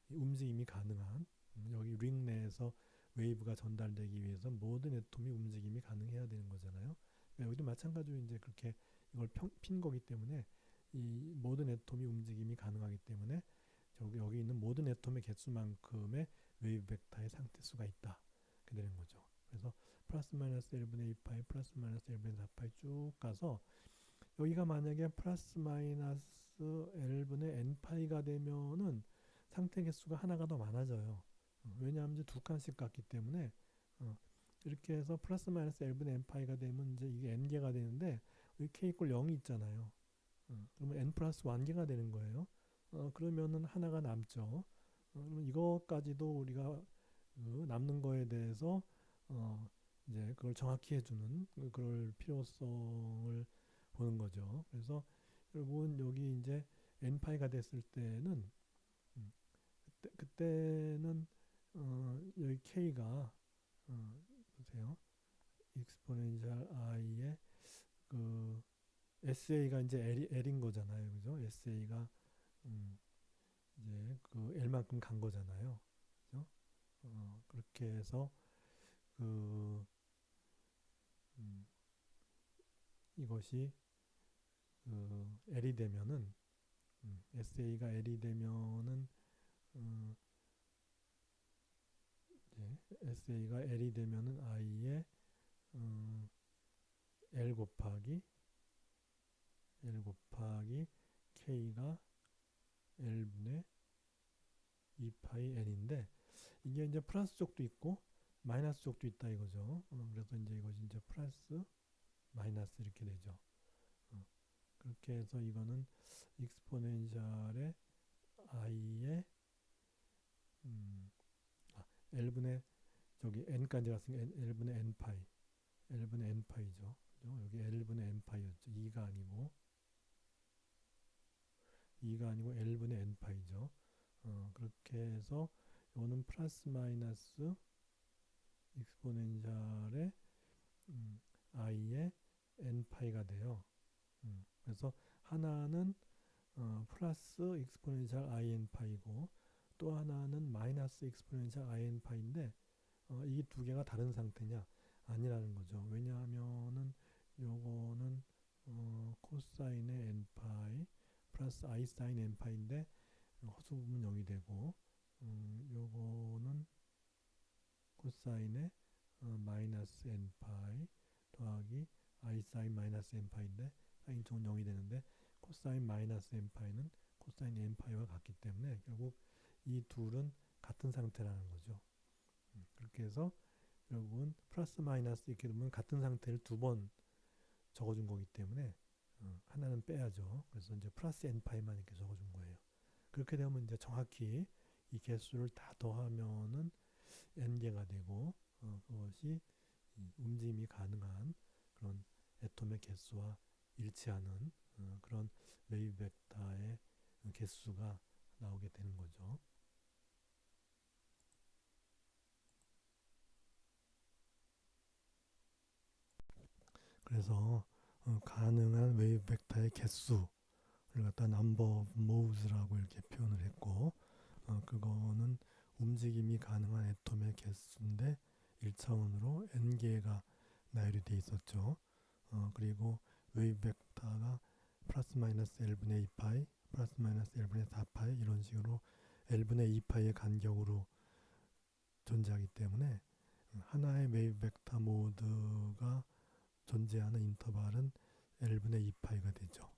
움직임이 가능한, 여기 링 내에서 웨이브가 전달되기 위해서 모든 애톰이 움직임이 가능해야 되는 거잖아요. 여기도 마찬가지로 이제 그렇게 이걸 핀 거기 때문에 이 모든 애톰이 움직임이 가능하기 때문에 여기 있는 모든 애톰의 개수만큼의 웨이브 벡터의 상태수가 있다. 이렇게 되는 거죠. 그래서 플러스 마이너스 1분의 2파이 플러스 마이너스 1분의 4파이 쭉 가서 여기가 만약에 플러스 마이너스 L분의 n파이가 되면은 상태 개수가 하나가 더 많아져요. 왜냐하면 이제 두 칸씩 갔기 때문에 이렇게 해서 플러스 마이너스 L분의 n파이가 되면 이제 이게 n개가 되는데 여기 k 이퀄 0이 있잖아요. 그러면 n 플러스 1개가 되는 거예요. 그러면은 하나가 남죠. 그러면 이것까지도 우리가 남는 거에 대해서 이제 그걸 정확히 해주는 그럴 필요성을 보는 거죠. 그래서 여러분 여기 이제 n파이가 됐을 때는 그때는 여기 k가 보세요. 익스포넨셜 i의 그 SA가 이제 L인 거잖아요. 그죠? SA가 이제 그 L만큼 간 거잖아요. 그죠? 그렇게 해서 그 이것이 그 L이 되면은 SA가 L이 되면은 이제 SA가 L이 되면은 I의 L 곱하기 K가 L분의 2파이 N인데, 이게 이제 플러스 쪽도 있고 마이너스 쪽도 있다 이거죠. 그래서 이제 이것이 이제 플러스 마이너스 이렇게 되죠. 그렇게 해서 이거는 익스포넨셜의 i의 L분의 저기 n까지 갔으니까 L분의 n파이죠. 그죠? 여기 L분의 n파이였죠. 2가 아니고 L분의 n파이죠. 그렇게 해서 이거는 플러스 마이너스 익스포넨셜의 i의 n파이가 돼요. 그래서 하나는 플러스 익스포넨셜 in파이고 또 하나는 마이너스 익스포넨셜 in파인데 이 두 개가 다른 상태냐? 아니라는 거죠. 왜냐하면은 요거는 코사인의 n파이 플러스 i 사인 n파인데 허수 부분 0이 되고, 요거는 코사인의 마이너스 n파이 더하기 i 사인 마이너스 n파인데 사인 쪽은 0이 되는데, 코사인 마이너스 n파이는 코사인 n파이와 같기 때문에 결국 이 둘은 같은 상태라는 거죠. 그렇게 해서 결국은 플러스 마이너스 이렇게 되면 같은 상태를 두 번 적어준 거기 때문에 하나는 빼야죠. 그래서 이제 플러스 n파이만 이렇게 적어준 거예요. 그렇게 되면 이제 정확히 이 개수를 다 더하면은 n개가 되고, 그것이 움직임이 가능한 그런 애톰의 개수와 일치하는 그런 웨이브 벡터의 개수가 나오게 되는 거죠. 그래서 가능한 웨이브 벡터의 개수를 갖다 number of moves라고 이렇게 표현을 했고, 그거는 움직임이 가능한 애톰의 개수인데 1차원으로 n개가 나열이 돼 있었죠. 그리고 웨이브 벡터가 플러스 마이너스 L분의 2파이 플러스 마이너스 L분의 4파이 이런 식으로 L분의 2파이의 간격으로 존재하기 때문에 하나의 웨이브 벡터 모드가 존재하는 인터벌은 L분의 2파이가 되죠.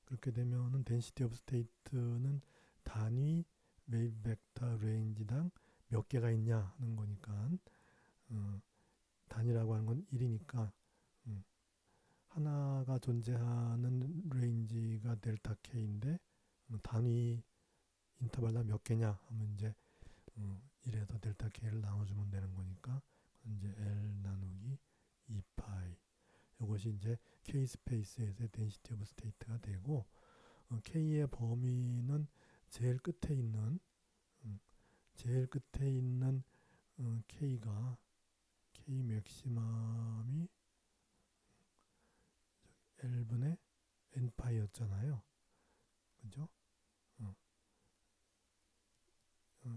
그렇게 되면은 density of state는 단위 웨이브 벡터 레인지당 몇 개가 있냐 하는 거니까, 단위라고 하는 건 1이니까 하나가 존재하는 레인지가 델타 K인데 단위 인터벌당 몇 개냐 하면 이제 1에서 델타 K를 나눠주면 되는 거니까 이제 L 나누기 2파이 이것이 이제 K 스페이스에서의 density of state가 되고 K의 범위는 제일 끝에 있는 K가 K 맥시멈이 L분의 N파이였잖아요. 그죠?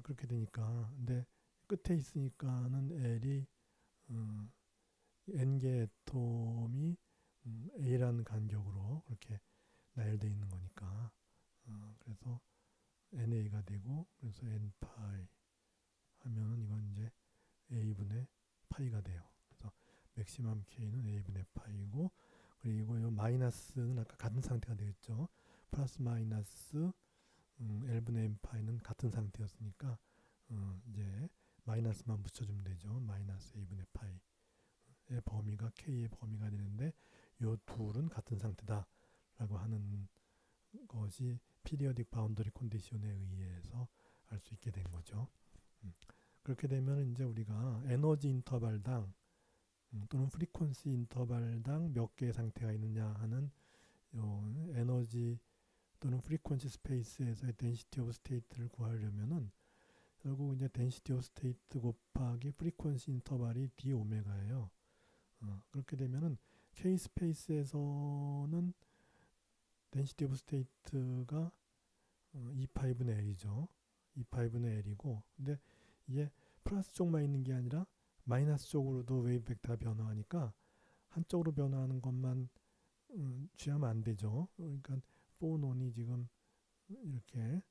그렇게 되니까 근데 끝에 있으니까는 L이 N개 애톰이 A라는 간격으로 그렇게 나열되어 있는 거니까 그래서 NA가 되고 그래서 N파이 하면은 이건 이제 A분의 파이가 돼요. 그래서 맥시멈 K는 A분의 파이고 그리고 이 마이너스는 아까 같은 상태가 되겠죠. 플러스 마이너스 L분의 N파이는 같은 상태였으니까 이제 마이너스만 붙여주면 되죠. 마이너스 A분의 파이의 범위가 K의 범위가 되는데 이 둘은 같은 상태다라고 하는 것이 피리어딕 바운더리 컨디션에 의해서 알 수 있게 된 거죠. 그렇게 되면 이제 우리가 에너지 인터벌당 또는 프리퀀시 인터벌당 몇 개의 상태가 있느냐 하는 에너지 또는 프리퀀시 스페이스에서의 density of state를 구하려면은 결국 이제 density of state 곱하기 프리퀀시 인터벌이 d 오메가예요. 그렇게 되면은 K 스페이스에서는 density of state가 2파이분의 L이죠. 2파이분의 L이고 근데 이게 플러스 쪽만 있는 게 아니라 마이너스 쪽으로도 웨이브 벡터가 변화하니까 한쪽으로 변화하는 것만 취하면 안 되죠. 그러니까 포논이 지금 이렇게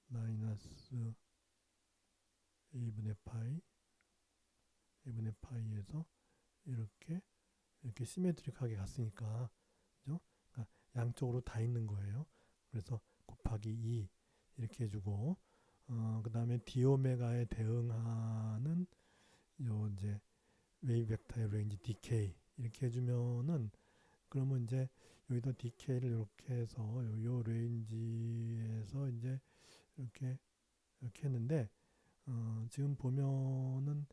마이너스 A분의 파이에서 이렇게 시메트릭하게 갔으니까 그죠? 그러니까 양쪽으로 다 있는 거예요. 그래서 곱하기 2 이렇게 해주고 그 다음에 디오메가에 대응하는 요 이제 웨이브 벡터의 레인지 dk 이렇게 해주면은 그러면 이제 여기다 dk를 이렇게 해서 요 레인지에서 이제 이렇게 했는데 지금 보면은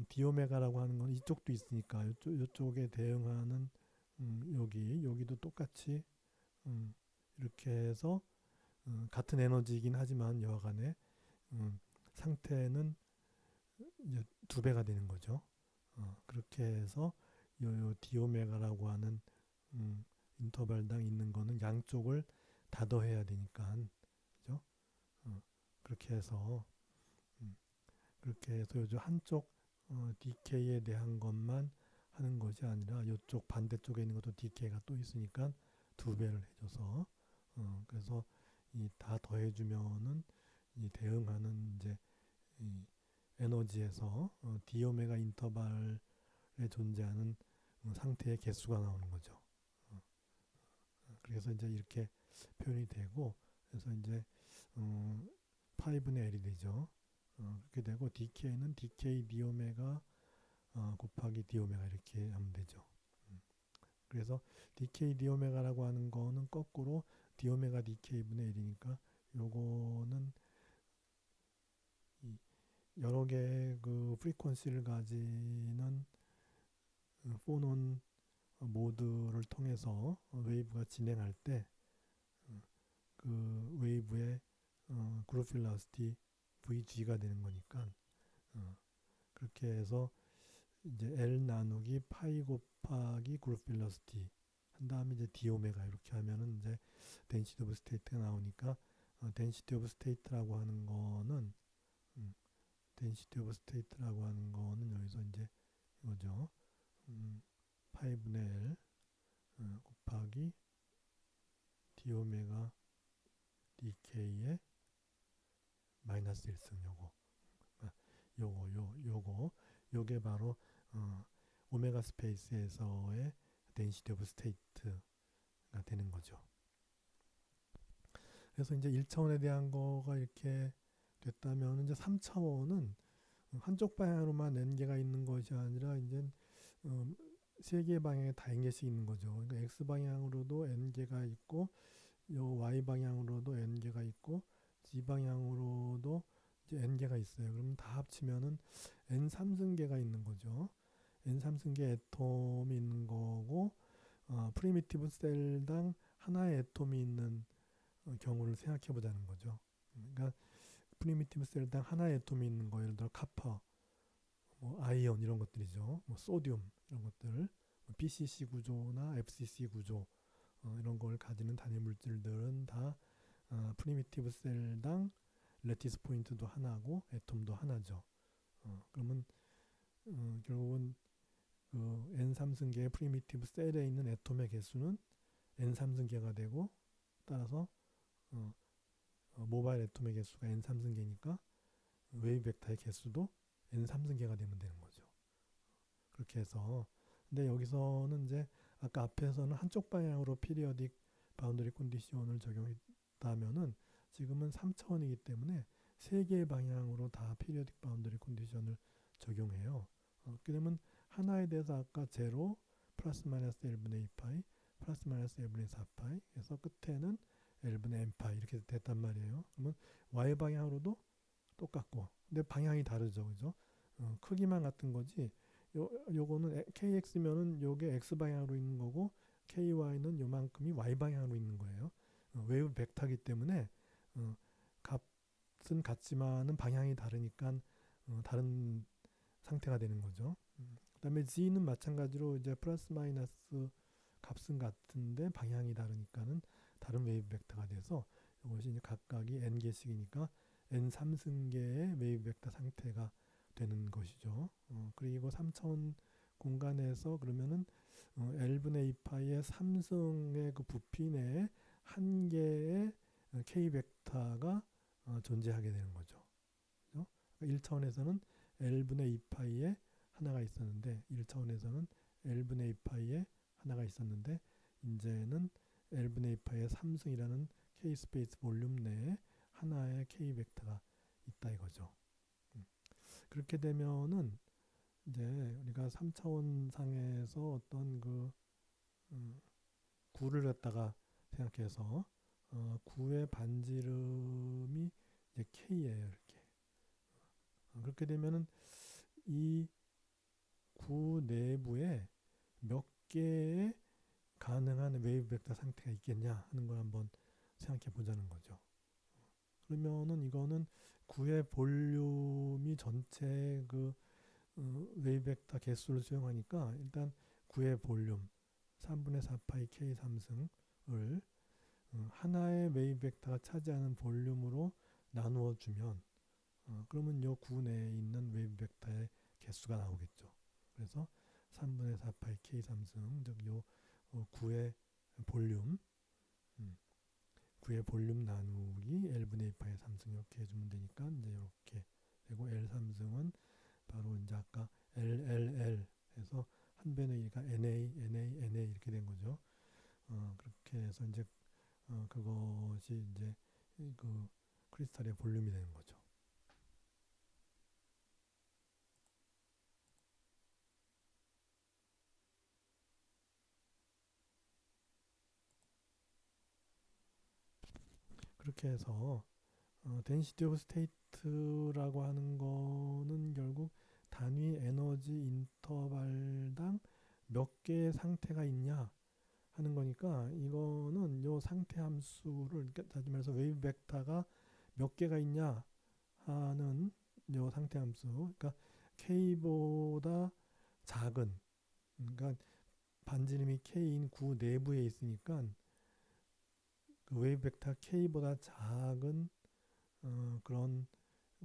디오메가라고 하는 건 이쪽도 있으니까 이쪽에 대응하는 여기도 똑같이 이렇게 해서 같은 에너지이긴 하지만 여하간에 상태는 이제 2배가 되는 거죠. 그렇게 해서 요 디오메가라고 하는 인터벌당 있는 거는 양쪽을 다 더해야 되니까 그죠? 그렇게 해서 요즘 한쪽 DK에 대한 것만 하는 것이 아니라 이쪽 반대쪽에 있는 것도 DK가 또 있으니까 2배를 해줘서 그래서 이 다 더해주면은 이 대응하는 이제 이 에너지에서 디오메가 인터벌에 존재하는 상태의 개수가 나오는 거죠. 그래서 이제 이렇게 표현이 되고 그래서 이제 파이분의 L이 되죠. 그렇게 되고 DK는 DK 디오메가 곱하기 디오메가 이렇게 하면 되죠. 그래서 DK 디오메가라고 하는 거는 거꾸로 디오메가 DK분의 1이니까 요거는 여러 개의 그 프리퀀시를 가지는 포논 모드를 통해서 웨이브가 진행할 때 그 웨이브의 그룹 필라시티 VG가 되는 거니까 그렇게 해서 이제 L 나누기 파이 곱하기 그룹 필러시티 한 다음에 이제 디오메가 이렇게 하면은 이제 density of state가 나오니까 density of state라고 하는 거는 여기서 이제 이거죠. 파이분의 L 곱하기 디오메가 dk의 마이너스 1승 요게 바로 오메가 스페이스에서의 density of state가 되는 거죠. 그래서 이제 1차원에 대한 거가 이렇게 됐다면 이제 3차원은 한쪽 방향으로만 n개가 있는 것이 아니라 이제 세 개의 방향에 다 n개씩 있는 거죠. 그러니까 x 방향으로도 n개가 있고 요 y 방향으로도 n개가 있고 z 방향으로도 이제 n개가 있어요. 그러면 다 합치면은 n 3승계가 있는 거죠. n 3승계 애톰이 있는 거고 프리미티브 셀당 하나의 애톰이 있는 경우를 생각해 보자는 거죠. 그러니까 프리미티브 셀당 하나의 애톰이 있는 거, 예를 들어 카퍼, 뭐 아이온 이런 것들이죠. 뭐 소듐 이런 것들, 뭐 BCC 구조나 FCC 구조 이런 걸 가지는 단위 물질들은 다 프리미티브 셀당 레티스 포인트도 하나고 애톰도 하나죠. 그러면 결국은 그 n3승계의 프리미티브 셀에 있는 애톰의 개수는 n3승계가 되고, 따라서 모바일 애톰의 개수가 n3승계니까 웨이브 벡터의 개수도 n3승계가 되면 되는 거죠. 그렇게 해서, 근데 여기서는 이제 아까 앞에서는 한쪽 방향으로 피리어딕 바운더리 컨디션을 적용했다면은 지금은 3차원이기 때문에 세 개의 방향으로 다 피리어딕 바운더리 컨디션을 적용해요. 그렇게 되면 하나에 대해서 아까 제로 플러스 마이너스 1분의 2파이 플러스 마이너스 1분의 4파이 해서 끝에는 1분의 n파이 이렇게 됐단 말이에요. 그러면 y 방향으로도 똑같고, 근데 방향이 다르죠, 그죠? 크기만 같은 거지. 요거는 kx면은 요게 x 방향으로 있는 거고, ky는 요만큼이 y 방향으로 있는 거예요. 웨이브 벡터이기 때문에 값은 같지만은 방향이 다르니까 다른 상태가 되는 거죠. 그다음에 g는 마찬가지로 이제 플러스 마이너스 값은 같은데 방향이 다르니까는 다른 웨이브 벡터가 돼서 이것이 이제 각각이 n 개씩이니까 n 3승계의 웨이브 벡터 상태가 되는 것이죠. 그리고 3차원 공간에서 그러면은 L분의 2파이의 3승의 그 부피 내에 한 개의 K 벡터가 존재하게 되는 거죠. 그죠? 1차원에서는 L분의 2파이에 하나가 있었는데 1차원에서는 L분의 2파이에 하나가 있었는데 이제는 L분의 2파이의 3승이라는 K 스페이스 볼륨 내에 하나의 K 벡터가 있다 이거죠. 그렇게 되면은 이제 우리가 3차원 상에서 어떤 그 구를 갖다가 생각해서 구의 반지름이 이제 K예요, 이렇게. 그렇게 되면은 이 구 내부에 몇 개의 가능한 웨이브 벡터 상태가 있겠냐 하는 걸 한번 생각해 보자는 거죠. 그러면은 이거는 구의 볼륨이 전체 그 웨이브 벡터 개수를 수용하니까 일단 구의 볼륨 3분의 4파이 k 3승을 하나의 웨이브 벡터가 차지하는 볼륨으로 나누어 주면 그러면 요 구 내에 있는 웨이브 벡터의 개수가 나오겠죠. 그래서 3분의 4파이 k 3승 즉요 구의 볼륨 구의 볼륨 나누기 L분의 2파이 3승 이렇게 해주면 되니까 이제 이렇게 되고, L 3승은 바로 이제 아까 LLL 해서 한 변의 2가 NA 이렇게 된 거죠. 그렇게 해서 이제 그것이 이제 그 크리스탈의 볼륨이 되는 거죠. 그렇게 해서 density of state라고 하는 거는 결국 단위 에너지 인터벌당 몇 개의 상태가 있냐 하는 거니까, 이거는 요 상태 함수를, 그러니까 다시 말해서 웨이브 벡터가 몇 개가 있냐 하는 요 상태 함수, 그러니까 k보다 작은, 그러니까 반지름이 k인 구 내부에 있으니까 그 웨이브 벡터 k보다 작은 그런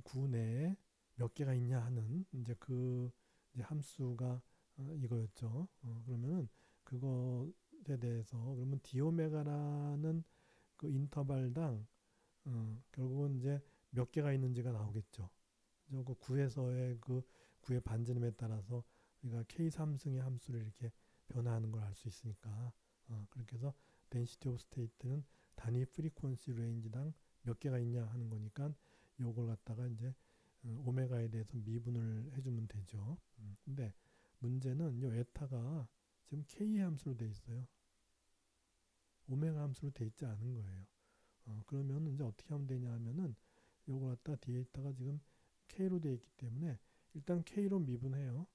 구 내에 몇 개가 있냐 하는 이제 그 이제 함수가 이거였죠. 그러면은 그것에 대해서 그러면 디오메가라는 그 인터벌당 결국은 이제 몇 개가 있는지가 나오겠죠. 그 구에서의 그 구의 반지름에 따라서 우리가 k 3승의 함수를 이렇게 변화하는 걸 알 수 있으니까 그렇게 해서 density of state는 단위 프리퀀시 레인지당 몇 개가 있냐 하는 거니까 요걸 갖다가 이제 오메가에 대해서 미분을 해주면 되죠. 근데 문제는 요 에타가 지금 k 함수로 돼 있어요. 오메가 함수로 돼 있지 않은 거예요. 그러면 이제 어떻게 하면 되냐 하면은 요걸 갖다 뒤에다가 지금 K로 되어 있기 때문에 일단 K로 미분해요.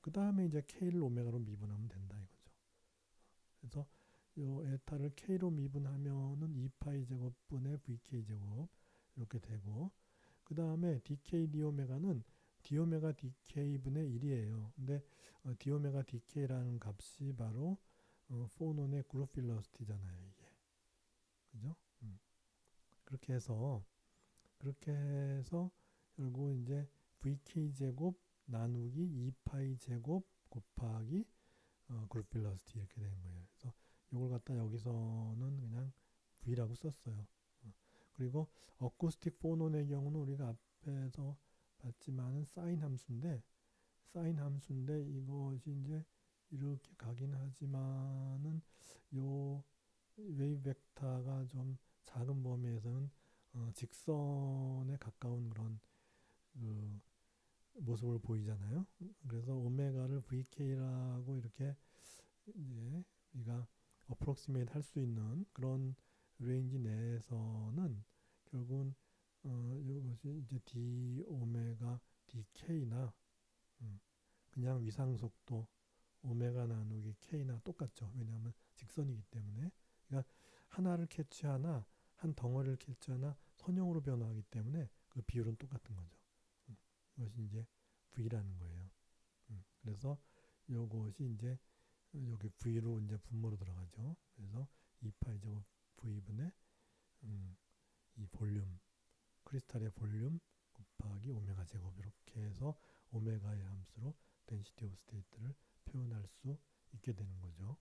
그 다음에 이제 K를 오메가로 미분하면 된다 이거죠. 그래서 요 에타를 K로 미분하면은 2파이 제곱분의 VK 제곱 이렇게 되고, 그 다음에 DK D오메가는 D오메가 DK분의 1이에요. 근데 D오메가 DK라는 값이 바로 포논의 그룹 필러시티잖아요, 이게. 그죠? 그렇게 해서 결국 이제 VK 제곱 나누기 2파이 제곱 곱하기 그룹 필러시티 이렇게 되는 거예요. 그래서 이걸 갖다 여기서는 그냥 V라고 썼어요. 그리고 어쿠스틱 포논의 경우는 우리가 앞에서 봤지만은 사인 함수인데 이것이 이제 이렇게 가긴 하지만은 요 웨이브 벡터가 좀 작은 범위에서는 직선에 가까운 그런 그 모습을 보이잖아요. 그래서 오메가를 VK라고 이렇게 이제 우리가 어프록시메이트 할 수 있는 그런 레인지 내에서는 결국은 이것이 이제 d 오메가 dk나 그냥 위상속도 오메가 나누기 k나 똑같죠. 왜냐하면 직선이기 때문에. 그러니까 하나를 캐치하나 한 덩어리를 캐치하나 선형으로 변화하기 때문에 그 비율은 똑같은 거죠. 이것이 이제 V라는 거예요. 그래서 요것이 이제 여기 V로 이제 분모로 들어가죠. 그래서 2파이 제곱 V분의 이 볼륨, 크리스탈의 볼륨 곱하기 오메가 제곱 이렇게 해서 오메가의 함수로 덴시티 오브 스테이트를 표현할 수 있게 되는 거죠.